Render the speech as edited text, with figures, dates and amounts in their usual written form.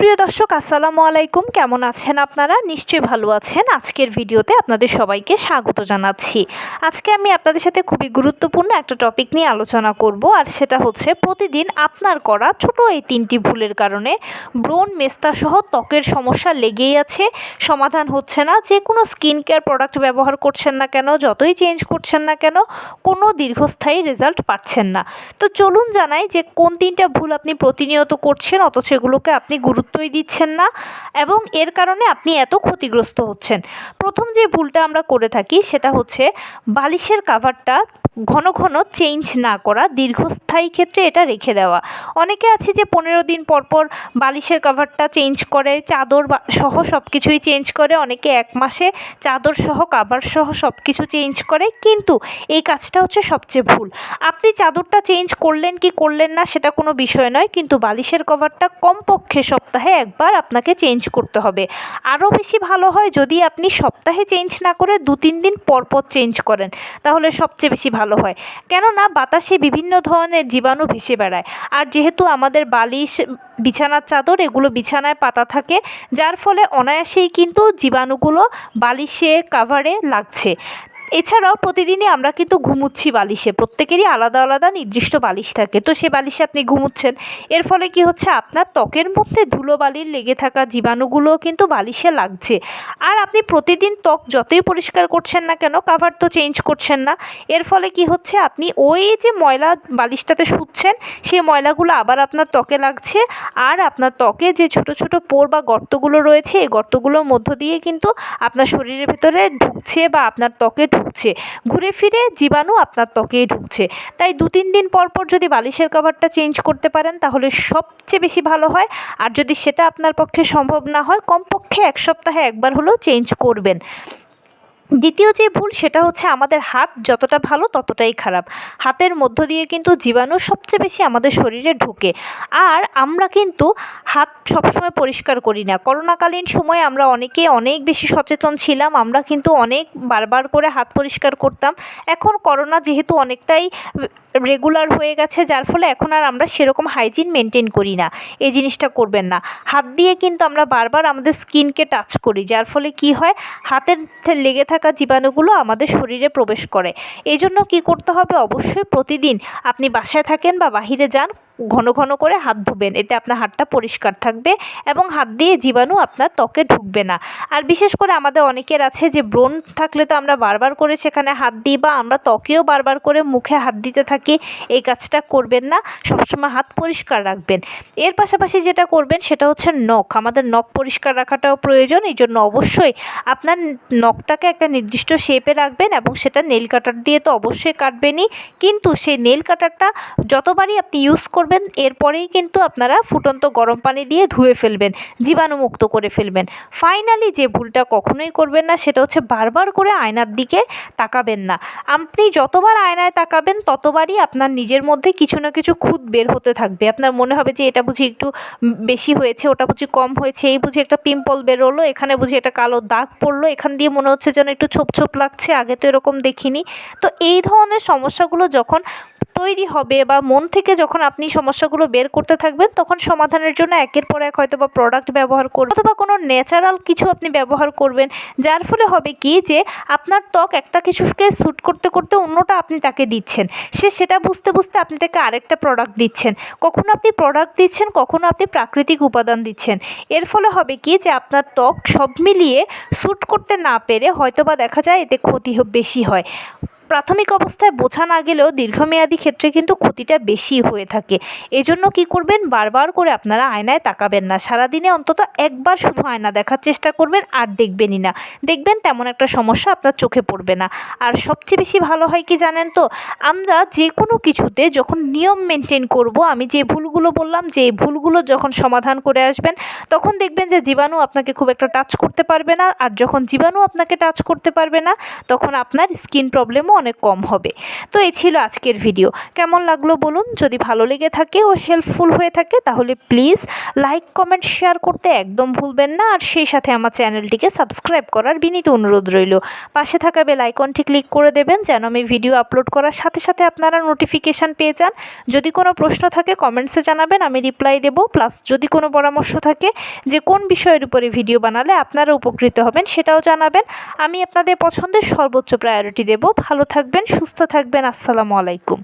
সুপ্রিয় দর্শক, আসসালামু আলাইকুম। কেমন আছেন আপনারা? নিশ্চয়ই ভালো আছেন। আজকের ভিডিওতে আপনাদের সবাইকে স্বাগত জানাচ্ছি। আজকে আমি আপনাদের সাথে খুবই গুরুত্বপূর্ণ একটা টপিক নিয়ে আলোচনা করব, আর সেটা হচ্ছে প্রতিদিন আপনার করা ছোট এই 3টি ভুলের কারণে ব্রণ, মেস্তা সহ ত্বকের সমস্যা লেগেই আছে, সমাধান হচ্ছে না। যে কোনো স্কিন কেয়ার প্রোডাক্ট ব্যবহার করছেন না কেন, যতই চেঞ্জ করছেন না কেন, কোনো দীর্ঘস্থায়ী রেজাল্ট পাচ্ছেন না। তো চলুন জানাই যে কোন 3টা ভুল আপনি প্রতিনিয়ত করছেন, অথচ এগুলোকে আপনি গুরুত্বই দিচ্ছেন না এবং এর কারণে আপনি এত ক্ষতিগ্রস্ত হচ্ছেন। প্রথম যে ভুলটা আমরা করে থাকি সেটা হচ্ছে বালিশের কাভারটা ঘন ঘন চেঞ্জ না করা, দীর্ঘস্থায়ী ক্ষেত্রে এটা রেখে দেওয়া। অনেকে আছে যে 15 দিন পর পর বালিশের কাভারটা চেঞ্জ করে, চাদর সহ সব কিছুই চেঞ্জ করে। অনেকে 1 মাসে চাদর সহ কাভার সহ সব কিছু চেঞ্জ করে, কিন্তু এই কাজটা হচ্ছে সবচেয়ে ভুল। আপনি চাদরটা চেঞ্জ করলেন কি করলেন না সেটা কোনো বিষয় নয়, কিন্তু বালিশের কভারটা কমপক্ষে সপ্তাহে একবার আপনাকে চেঞ্জ করতে হবে। আরও বেশি ভালো হয় যদি আপনি সপ্তাহে চেঞ্জ না করে 2-3 দিন পর পর চেঞ্জ করেন, তাহলে সবচেয়ে বেশি ভালো হয়। কেননা বাতাসে বিভিন্ন ধরনের জীবাণু ভেসে বেড়ায়, আর যেহেতু আমাদের বালিশ, বিছানার চাদর এগুলো বিছানায় পাতা থাকে, যার ফলে অনায়াসেই কিন্তু জীবাণুগুলো বালিশে, কাভারে লাগছে। এছাড়াও প্রতিদিনই আমরা কিন্তু ঘুমুচ্ছি বালিশে, প্রত্যেকেরই আলাদা আলাদা নির্দিষ্ট বালিশ থাকে। তো সে বালিশে আপনি ঘুমুচ্ছেন, এর ফলে কি হচ্ছে, আপনার ত্বকের মধ্যে ধুলোবালির লেগে থাকা জীবাণুগুলোও কিন্তু বালিশে লাগছে। আর আপনি প্রতিদিন ত্বক যতই পরিষ্কার করছেন না কেন, কাভার তো চেঞ্জ করছেন না, এর ফলে কি হচ্ছে, আপনি ওই যে ময়লা বালিশটাতে শুচ্ছেন, সেই ময়লাগুলো আবার আপনার ত্বকে লাগছে। আর আপনার ত্বকে যে ছোট ছোট পোর বা গর্তগুলো রয়েছে, এই গর্তগুলোর মধ্য দিয়ে কিন্তু আপনার শরীরের ভেতরে ঢুকছে বা আপনার ত্বকে ঢুকছে, ঘুরে ফিরে জীবাণু আপনার ত্বকেই ঢুকছে। তাই 2-3 দিন পর পর যদি বালিশের কভারটা চেঞ্জ করতে পারেন তাহলে সবচেয়ে বেশি ভালো হয়। আর যদি সেটা আপনার পক্ষে সম্ভব না হয়, কমপক্ষে 1 সপ্তাহে একবার হলেও চেঞ্জ করবেন। দ্বিতীয় যে ভুল সেটা হচ্ছে আমাদের হাত যতটা ভালো ততটাই খারাপ। হাতের মধ্য দিয়ে কিন্তু জীবাণু সবচেয়ে বেশি আমাদের শরীরে ঢোকে, আর আমরা কিন্তু হাত সবসময় পরিষ্কার করি না। করোনাকালীন সময়ে আমরা অনেকে অনেক বেশি সচেতন ছিলাম, আমরা কিন্তু অনেক বারবার করে হাত পরিষ্কার করতাম। এখন করোনা যেহেতু অনেকটাই রেগুলার হয়ে গেছে, যার ফলে এখন আর আমরা সেরকম হাইজিন মেনটেন করি না। এই জিনিসটা করবেন না। হাত দিয়ে কিন্তু আমরা বারবার আমাদের স্কিনকে টাচ করি, যার ফলে কি হয়, হাতের লেগে থাকা জীবাণুগুলো আমাদের শরীরে প্রবেশ করে। এই জন্য কী করতে হবে, অবশ্যই প্রতিদিন আপনি বাসায় থাকেন বা বাহিরে যান, ঘন ঘন করে হাত ধুবেন। এতে আপনার হাতটা পরিষ্কার থাকবে এবং হাত দিয়ে জীবাণু আপনার ত্বকে ঢুকবে না। আর বিশেষ করে আমাদের অনেকের আছে যে ব্রণ থাকলে তো আমরা বারবার করে সেখানে হাত দিই, বা আমরা ত্বকেও বারবার করে মুখে হাত দিতে থাকি। এই কাজটা করবেন না, সবসময় হাত পরিষ্কার রাখবেন। এর পাশাপাশি যেটা করবেন সেটা হচ্ছে নখ। আমাদের নখ পরিষ্কার রাখাটাও প্রয়োজন। এই জন্য অবশ্যই আপনার নখটাকে একটা নির্দিষ্ট শেপে রাখবেন, এবং সেটা নেল কাটার দিয়ে তো অবশ্যই কাটবেনই, কিন্তু সেই নেল কাটারটা যতবারই আপনি ইউজ করবেন এরপরেই কিন্তু আপনারা ফুটন্ত গরম পানি দিয়ে ধুয়ে ফেলবেন, জীবাণুমুক্ত করে ফেলবেন। ফাইনালি যে ভুলটা কখনোই করবেন না সেটা হচ্ছে বারবার করে আয়নার দিকে তাকাবেন না। আপনি যতবার আয়নায় তাকাবেন ততবারই আপনার নিজের মধ্যে কিছু না কিছু খুঁত বের হতে থাকবে। আপনার মনে হবে যে এটা বুঝি একটু বেশি হয়েছে, ওটা বুঝি কম হয়েছে, এই বুঝি একটা পিম্পল বেরোলো, এখানে বুঝি একটা কালো দাগ পড়লো, এখান দিয়ে মনে হচ্ছে যেন একটু ছোপ ছোপ লাগছে, আগে তো এরকম দেখিনি। তো এই ধরনের সমস্যাগুলো যখন তৈরি হবে বা মন থেকে যখন আপনি সমস্যাগুলো বের করতে থাকবেন, তখন সমাধানের জন্য একের পর এক হয়তো বা প্রোডাক্ট ব্যবহার করবেন, অথবা কোনো ন্যাচারাল কিছু আপনি ব্যবহার করবেন, যার ফলে হবে কি যে আপনার ত্বক একটা কিছুকে শ্যুট করতে করতে অন্যটা আপনি তাকে দিচ্ছেন, সেটা বুঝতে বুঝতে আপনি তাকে আরেকটা প্রোডাক্ট দিচ্ছেন। কখনো আপনি প্রোডাক্ট দিচ্ছেন, কখনো আপনি প্রাকৃতিক উপাদান দিচ্ছেন। এর ফলে হবে কি যে আপনার ত্বক সব মিলিয়ে শ্যুট করতে না পেরে হয়তো বা দেখা যায় এতে ক্ষতি বেশি হয়। প্রাথমিক অবস্থায় বোঝা না গেলেও দীর্ঘমেয়াদী ক্ষেত্রে কিন্তু ক্ষতিটা বেশি হয়ে থাকে। এজন্য কি করবেন, বারবার করে আপনারা আয়নায় তাকাবেন না। সারাদিনে অন্তত একবার শুধু আয়না দেখার চেষ্টা করবেন, আর দেখবেনই না। দেখবেন তেমন একটা সমস্যা আপনার চোখে পড়বে না। আর সবচেয়ে বেশি ভালো হয় কি জানেন তো, আমরা যে কোনো কিছুতে যখন নিয়ম মেনটেন করব, আমি যে ভুলগুলো বললাম, যে এই ভুলগুলো যখন সমাধান করে আসবেন, তখন দেখবেন যে জীবাণু আপনাকে খুব একটা টাচ করতে পারবে না। আর যখন জীবাণু আপনাকে টাচ করতে পারবে না, তখন আপনার স্কিন প্রবলেমও অনেক কম হবে। তো এই ছিল আজকের ভিডিও। কেমন লাগলো বলুন। যদি ভালো লেগে থাকে ও হেল্পফুল হয়ে থাকে তাহলে প্লিজ লাইক কমেন্ট শেয়ার করতে একদম ভুলবেন না। আর সেই সাথে আমার চ্যানেলটিকে সাবস্ক্রাইব করার বিনীত অনুরোধ রইল। পাশে থাকা বেল আইকনটি ক্লিক করে দেবেন যেন আমি ভিডিও আপলোড করার সাথে সাথে আপনারা নোটিফিকেশান পেয়ে যান। যদি কোনো প্রশ্ন থাকে কমেন্টসে জানাবেন, আমি রিপ্লাই দেব। প্লাস যদি কোনো পরামর্শ থাকে যে কোন বিষয়ের উপরে ভিডিও বানালে আপনারা উপকৃত হবেন সেটাও জানাবেন। আমি আপনাদের পছন্দের সর্বোচ্চ প্রায়োরিটি দেব। ভালো থাকবেন, সুস্থ থাকবেন। আসসালামু আলাইকুম।